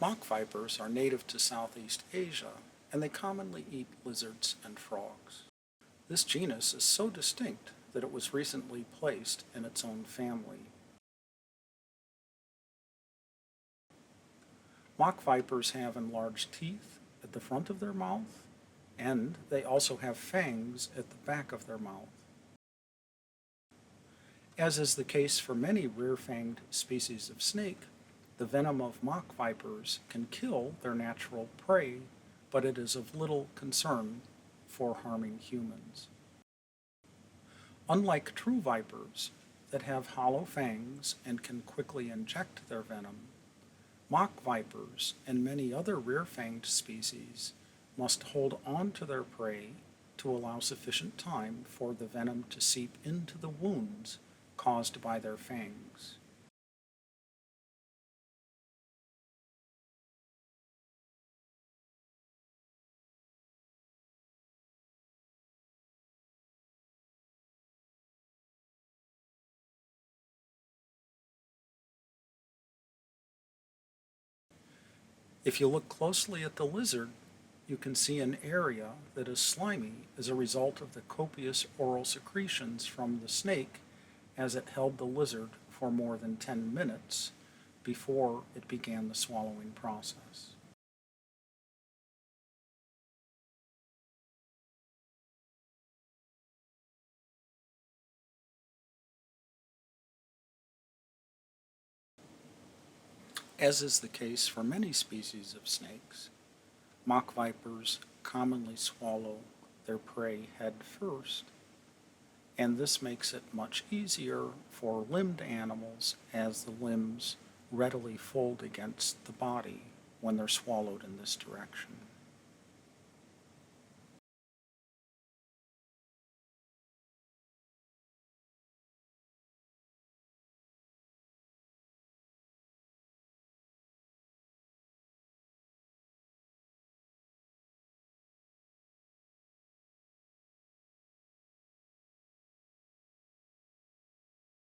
Mock vipers are native to Southeast Asia, and they commonly eat lizards and frogs. This genus is so distinct that it was recently placed in its own family. Mock vipers have enlarged teeth at the front of their mouth, and they also have fangs at the back of their mouth. As is the case for many rear-fanged species of snake, the venom of mock vipers can kill their natural prey, but it is of little concern for harming humans. Unlike true vipers that have hollow fangs and can quickly inject their venom, mock vipers and many other rear-fanged species must hold on to their prey to allow sufficient time for the venom to seep into the wounds caused by their fangs. If you look closely at the lizard, you can see an area that is slimy as a result of the copious oral secretions from the snake as it held the lizard for more than 10 minutes before it began the swallowing process. As is the case for many species of snakes, mock vipers commonly swallow their prey head first, and this makes it much easier for limbed animals as the limbs readily fold against the body when they're swallowed in this direction.